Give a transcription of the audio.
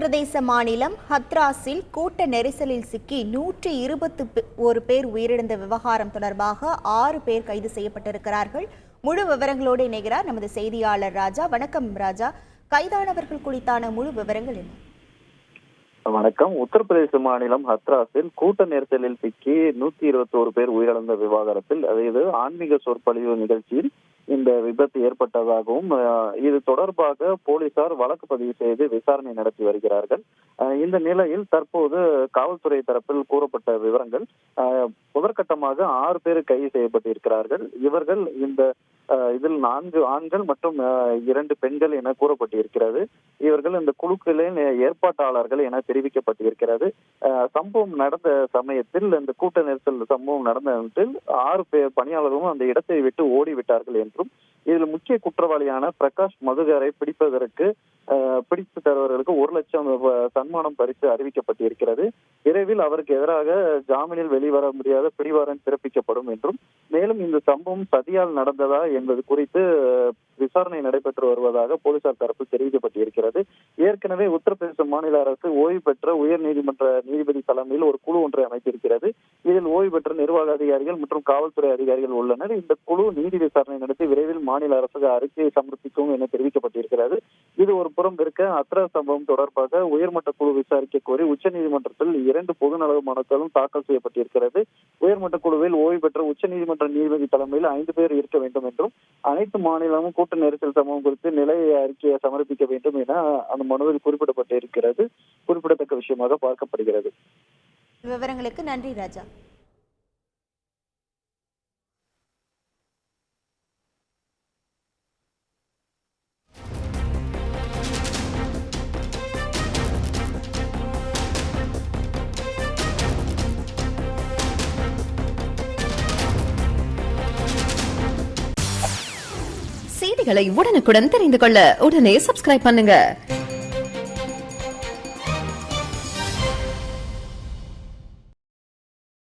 உத்தரப்பிரதேச மாநிலம் ஹத்ராஸில் கூட்ட நெரிசலில் சிக்கி 121 பேர் உயிரிழந்த விவகாரம் தொடர்பாக 6 பேர் கைது செய்யப்பட்டிருக்கிறார்கள். முழு விவரங்களோடு இணைகிறார் நமது செய்தியாளர் ராஜா. வணக்கம் ராஜா, கைதானவர்கள் குறித்தான முழு விவரங்கள் என்ன? வணக்கம். உத்தரப்பிரதேச மாநிலம் ஹத்ராஸில் கூட்ட நெரிசலில் சிக்கி 121 பேர் உயிரிழந்த விவகாரத்தில், அதாவது ஆன்மீக சொற்பொழிவு நிகழ்ச்சியில் இந்த விபத்து ஏற்பட்டதாகவும் இது தொடர்பாக போலீசார் வழக்கு பதிவு செய்து விசாரணை நடத்தி வருகிறார்கள். இந்த நிலையில் தற்போது காவல்துறை தரப்பில் கூறப்பட்ட விவரங்கள், முதற்கட்டமாக 6 பேர் கைது செய்யப்பட்டிருக்கிறார்கள். இவர்கள் இதில் 4 ஆண்கள் மற்றும் 2 பெண்கள் என கூறப்பட்டிருக்கிறது. இவர்கள் இந்த குழுக்களின் ஏற்பாட்டாளர்கள் என தெரிவிக்கப்பட்டிருக்கிறது. சம்பவம் நடந்த சமயத்தில், இந்த கூட்ட நெரிசல் சம்பவம் நடந்த இடத்தில் 6 பணியாளர்களும் அந்த இடத்தை விட்டு ஓடிவிட்டார்கள் என்றும், இதில் முக்கிய குற்றவாளியான பிரகாஷ் மதுகரை பிடித்து தருவர்களுக்கு 1 லட்சம் சன்மானம் பரிசு அறிவிக்கப்பட்டிருக்கிறது. விரைவில் அவருக்கு எதிராக ஜாமீனில் வெளிவர முடியாத பிடிவாரண்ட் பிறப்பிக்கப்படும் என்றும், மேலும் இந்த சம்பவம் சதியால் நடந்ததா என்பது குறித்து விசாரணை நடைபெற்று வருவதாக போலீசார் தரப்பில் தெரிவிக்கப்பட்டிருக்கிறது. ஏற்கனவே உத்தரப்பிரதேச மாநில அரசு ஓய்வு பெற்ற உயர் நீதிமன்ற நீதிபதி தலைமையில் ஒரு குழு ஒன்றை அமைத்திருக்கிறது. இதில் ஓய்வு பெற்ற நிர்வாக அதிகாரிகள் மற்றும் காவல்துறை அதிகாரிகள் உள்ளனர். இந்த குழு நீதி விசாரணை நடத்தி விரைவில் மாநில அரசுக்கு அறிக்கையை சமர்ப்பிக்கும் என தெரிவிக்கப்பட்டிருக்கிறது. இது ஒரு புறம் இருக்க, ஹத்ராஸ் சம்பவம் தொடர்பாக உயர்மட்ட குழு விசாரிக்க கோரி உச்சநீதிமன்றத்தில் 2 பொதுநல மனுக்களும் தாக்கல் செய்யப்பட்டிருக்கிறது. உயர்மட்ட குழுவில் ஓய்வு பெற்ற உச்சநீதிமன்ற நீதிபதி தலைமையில் 5 பேர் இருக்க வேண்டும் என்றும், அனைத்து மாநிலமும் கூட்ட நெரிசல் சம்பவம் குறித்து நிலை அறிக்கையை சமர்ப்பிக்க வேண்டும் என அந்த மனுவில் குறிப்பிடப்பட்டிருக்கிறது. குறிப்பிடத்தக்க விஷயமாக பார்க்கப்படுகிறது. விவரங்களுக்கு நன்றி ராஜா. செய்திகளை உடனுக்குடன் தெரிந்து கொள்ள உடனே சப்ஸ்கிரைப் பண்ணுங்க.